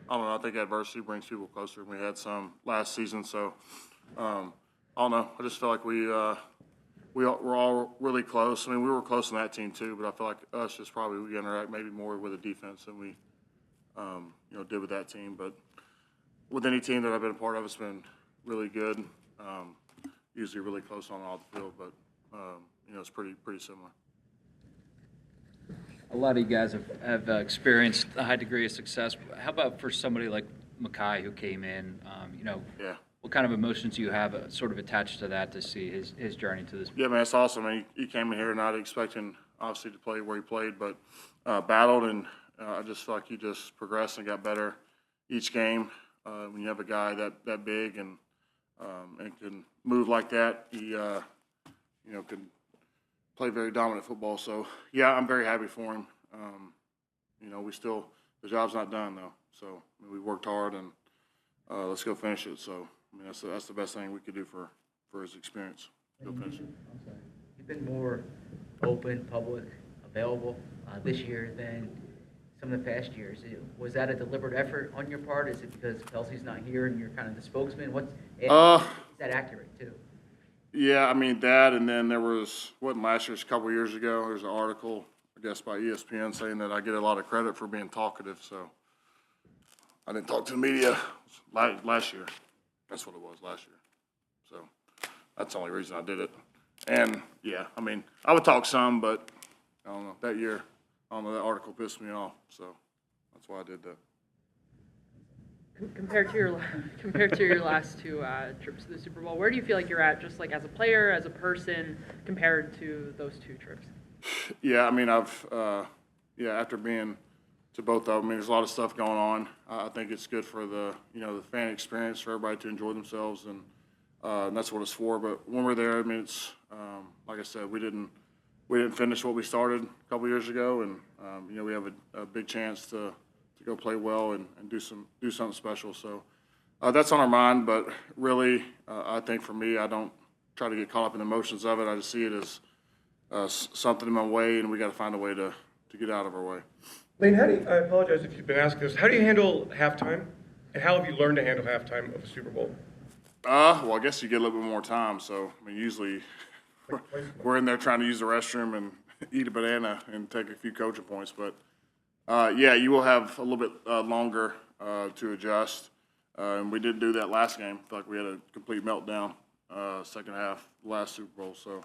I don't know. I think adversity brings people closer. We had some last season, so I don't know. I just feel like we're all really close. I mean, we were close in that team too, but I feel like us just probably we interact maybe more with the defense than we did with that team. But with any team that I've been a part of, it's been really good. Usually really close on all the field, but it's pretty similar. A lot of you guys have experienced a high degree of success. How about for somebody like Makai who came in? Yeah. What kind of emotions do you have sort of attached to that to see his journey to this? Yeah, man, it's awesome. I mean, he came in here not expecting obviously to play where he played, but battled, and I just feel like he just progressed and got better each game. When you have a guy that big and can move like that, he can play very dominant football. So yeah, I'm very happy for him. The job's not done though. So I mean, we worked hard and let's go finish it. So I mean, that's the best thing we could do for his experience. Go finish it. You've been more open, public, available this year than some of the past years. Was that a deliberate effort on your part? Is it because Kelce's not here and you're kind of the spokesman? Is that accurate too? Yeah, I mean that, and then there wasn't last year, a couple of years ago, there's an article, I guess, by ESPN saying that I get a lot of credit for being talkative, so I didn't talk to the media last year. That's what it was last year. So that's the only reason I did it. And, yeah, I mean, I would talk some, but I don't know, that year, I don't know, that article pissed me off, so that's why I did that. Compared to your last two trips to the Super Bowl, where do you feel like you're at, just like as a player, as a person, compared to those two trips? Yeah, I mean, after being to both of them, I mean, there's a lot of stuff going on. I think it's good for the fan experience, for everybody to enjoy themselves, and that's what it's for. But when we're there, I mean, it's like I said, we didn't finish what we started a couple years ago, and we have a big chance to go play well and do something special. So that's on our mind. But really, I think for me, I don't try to get caught up in the emotions of it. I just see it as something in my way, and we got to find a way to get out of our way. Lane, I apologize if you've been asked this. How do you handle halftime, and how have you learned to handle halftime of a Super Bowl? Well, I guess you get a little bit more time. So I mean, usually we're in there trying to use the restroom and eat a banana and take a few coaching points, but. Yeah, you will have a little bit longer to adjust, and we didn't do that last game. I feel like we had a complete meltdown second half last Super Bowl. So,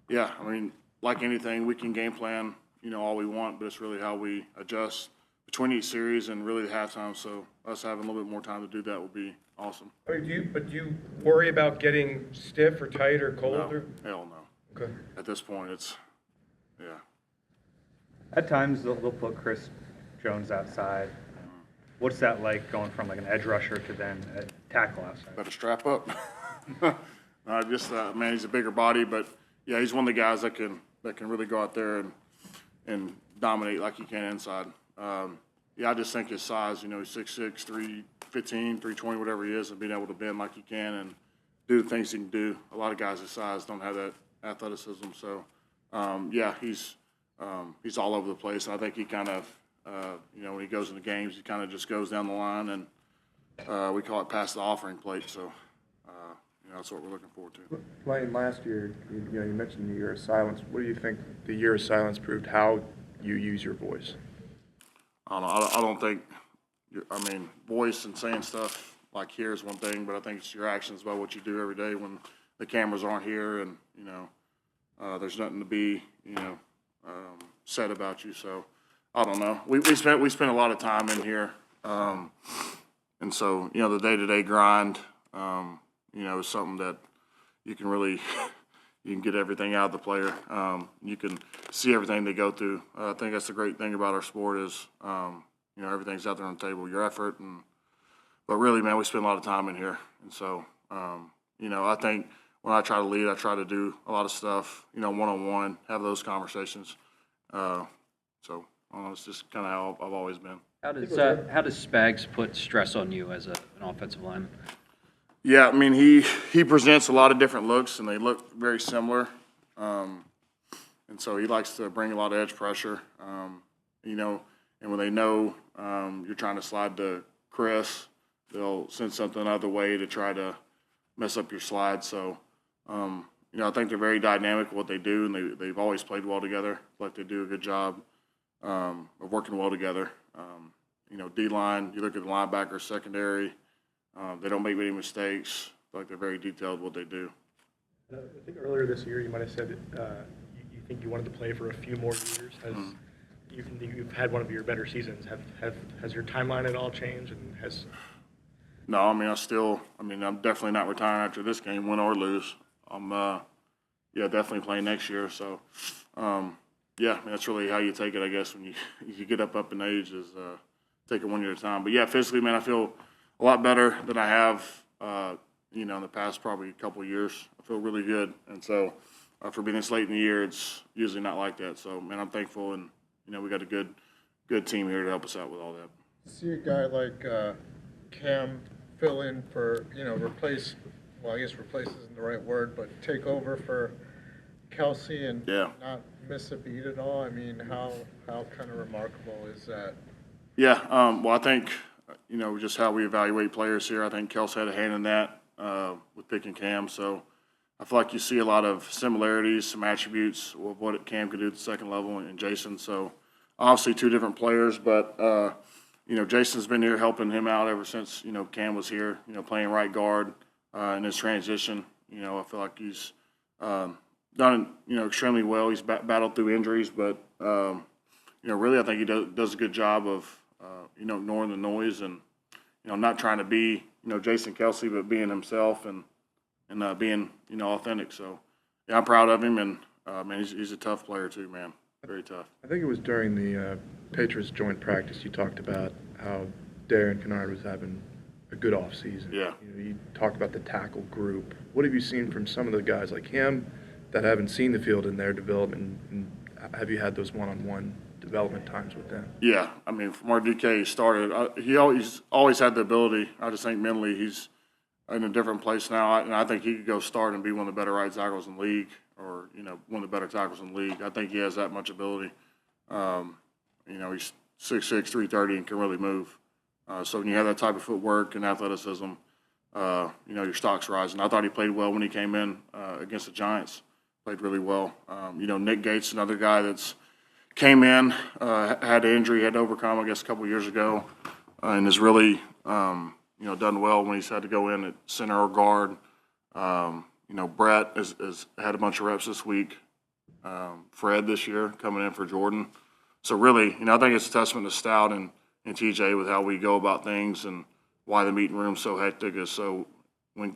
yeah, I mean, like anything, we can game plan, all we want, but it's really how we adjust between each series and really the halftime. So, us having a little bit more time to do that would be awesome. I mean, do you worry about getting stiff or tight or cold? No, hell no. Okay. At this point, yeah. At times, they'll put Chris Jones outside. What's that like going from like an edge rusher to then a tackle outside? Better strap up. Man, he's a bigger body, but yeah, he's one of the guys that can really go out there and dominate like he can inside. Yeah, I just think his size, he's 6'6", 315, 320, whatever he is, and being able to bend like he can and do the things he can do. A lot of guys his size don't have that athleticism, so yeah, he's all over the place. And I think he kind of, when he goes into games, he kind of just goes down the line, and we call it pass the offering plate. So, that's what we're looking forward to. Lane, last year, you mentioned the year of silence. What do you think the year of silence proved how you use your voice? I don't know. I don't think, voice and saying stuff like here is one thing, but I think it's your actions about what you do every day when the cameras aren't here and, there's nothing to be, said about you. So I don't know. We spent a lot of time in here, and so the day-to-day grind, is something that you can really you can get everything out of the player. You can see everything they go through. I think that's the great thing about our sport is everything's out there on the table. Your effort but really, man, we spend a lot of time in here, and so I think. When I try to lead, I try to do a lot of stuff, one-on-one, have those conversations. It's just kind of how I've always been. How does Spags put stress on you as an offensive lineman? Yeah, I mean, he presents a lot of different looks, and they look very similar. And so he likes to bring a lot of edge pressure. And when they know you're trying to slide to Chris, they'll send something other way to try to mess up your slide. So, I think they're very dynamic with what they do, and they've always played well together. Like they do a good job of working well together. D-line, you look at the linebacker, secondary, they don't make many mistakes. Like they're very detailed what they do. I think earlier this year you might have said you think you wanted to play for a few more years. You've had one of your better seasons. Has your timeline at all changed? And No, I'm definitely not retiring after this game, win or lose. I'm definitely playing next year. So, that's really how you take it, I guess, when you get up in age is take it 1 year at a time. But, physically, man, I feel a lot better than I have, in the past probably a couple of years. I feel really good. And so for being this late in the year, it's usually not like that. So, man, I'm thankful, and, we got a good team here to help us out with all that. See a guy like Cam fill in for, replace isn't the right word, but take over for Kelce and not miss a beat at all. I mean, how kind of remarkable is that? Yeah, I think, just how we evaluate players here, I think Kelce had a hand in that with picking Cam. So I feel like you see a lot of similarities, some attributes of what Cam could do at the second level and Jason. So obviously two different players, but, Jason's been here helping him out ever since, Cam was here, playing right guard in his transition. I feel like he's done, extremely well. He's battled through injuries, but, really I think he does a good job of, ignoring the noise and, not trying to be, Jason Kelce, but being himself and being, authentic. So, I'm proud of him, and, man, he's a tough player too, man. Very tough. I think it was during the Patriots joint practice you talked about how Darren Kennard was having a good offseason. Yeah. You talked about the tackle group. What have you seen from some of the guys like him that haven't seen the field in their development, and have you had those one-on-one development times with them? Yeah, from where DK started, he always had the ability. I just think mentally he's in a different place now, and I think he could go start and be one of the better right tackles in the league, or one of the better tackles in the league. I think he has that much ability. He's 6'6", 330, and can really move. So when you have that type of footwork and athleticism, your stock's rising. I thought he played well when he came in against the Giants. Played really well. Nick Gates, another guy that's came in, had an injury, had to overcome, I guess, a couple of years ago, and has really, done well when he's had to go in at center or guard. Brett has had a bunch of reps this week. Fred this year coming in for Jordan. So really, I think it's a testament to Stout and TJ with how we go about things and why the meeting room's so hectic is so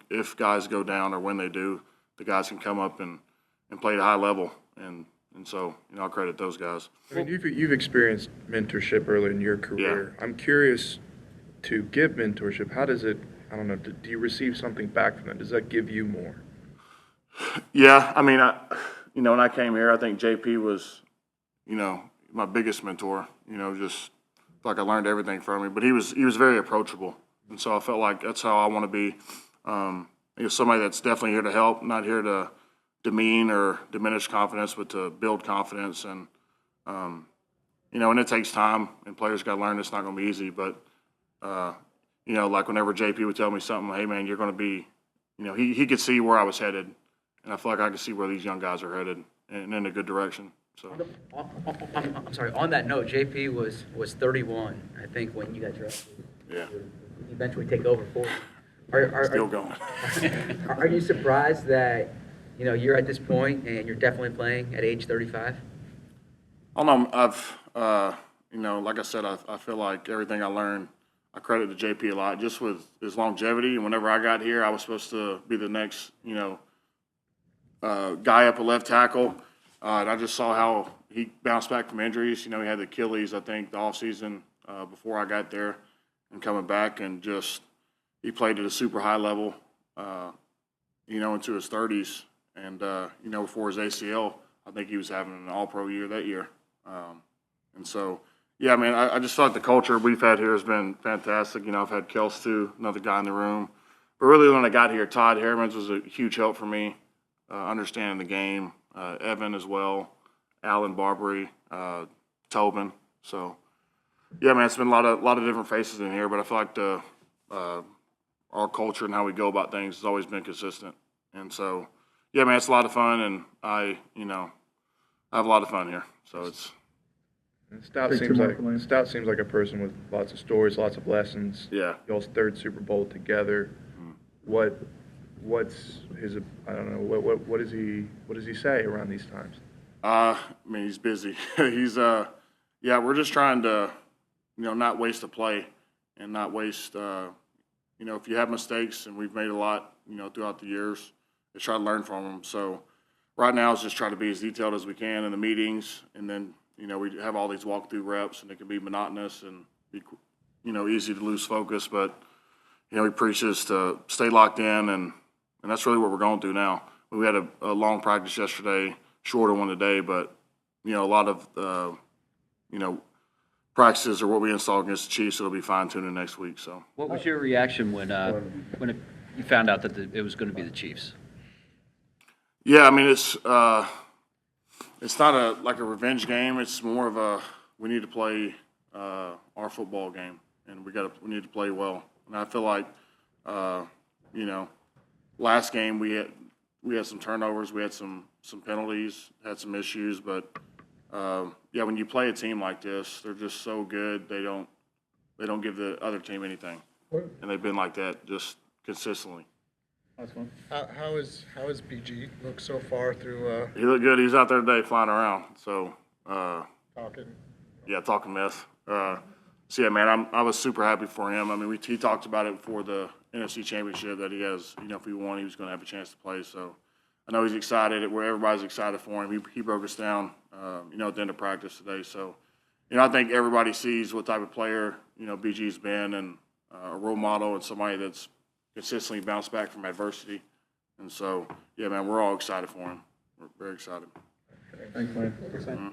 if guys go down or when they do, the guys can come up and play at a high level. And so, I'll credit those guys. You've experienced mentorship early in your career. Yeah. I'm curious to give mentorship. How does it, I don't know, do you receive something back from that? Does that give you more? Yeah, when I came here, I think JP was, my biggest mentor. Just like I learned everything from him. But he was very approachable, and so I felt like that's how I want to be. Somebody that's definitely here to help, not here to demean or diminish confidence, but to build confidence. And and it takes time, and players got to learn it's not going to be easy. But like whenever JP would tell me something, hey man, you're going to be, he could see where I was headed. And I feel like I can see where these young guys are headed and in a good direction. So, I'm sorry. On that note, JP was 31, I think, when you got drafted. Yeah. Eventually take over for you. Still going. Are you surprised that you're at this point and you're definitely playing at age 35? I don't know. I've like I said, I feel like everything I learned, I credit to JP a lot, just with his longevity. And whenever I got here, I was supposed to be the next guy up at left tackle. And I just saw how he bounced back from injuries. He had the Achilles, I think, the offseason before I got there, and coming back, and just he played at a super high level, into his 30s. And, before his ACL, I think he was having an all-pro year that year. And so, yeah, man, I just thought the culture we've had here has been fantastic. I've had Kelce too, another guy in the room. But really, when I got here, Todd Harriman's was a huge help for me, understanding the game. Evan as well, Alan Barbary, Tobin. So, Yeah, man, it's been a lot of different faces in here, but I feel like our culture and how we go about things has always been consistent. And so, yeah, man, it's a lot of fun, and I have a lot of fun here. So it's. And Stout seems like a person with lots of stories, lots of lessons. Yeah. Y'all's third Super Bowl together. What's his? I don't know. What does he say around these times? I mean, he's busy. He's yeah, we're just trying to, not waste a play and not waste, if you have mistakes, and we've made a lot, throughout the years, just try to learn from them. So right now it's just try to be as detailed as we can in the meetings, and then, we have all these walkthrough reps, and it can be monotonous and be, easy to lose focus, but, we preach us to stay locked in, and that's really what we're going through now. We had a long practice yesterday, shorter one today, but, a lot of, practices are what we install against the Chiefs. It'll be fine-tuning next week. So, What was your reaction when you found out that it was going to be the Chiefs? yeah, I mean, it's not like a revenge game. It's more of we need to play our football game, and we need to play well. And I feel like, last game we had some turnovers, we had some penalties, had some issues, but yeah, when you play a team like this, they're just so good. They don't give the other team anything, and they've been like that just consistently. How is BG look so far through He looked good. He's out there today flying around. So talking? yeah, talking mess. So yeah, man, I was super happy for him. I mean, he talked about it before the NFC Championship that he has. If he won, he was going to have a chance to play. So I know he's excited. Where everybody's excited for him. He broke us down, at the end of practice today. So, I think everybody sees what type of player BG's been, and a role model, and somebody that's consistently bounced back from adversity. And so, yeah, man, we're all excited for him. We're very excited. Thanks, man.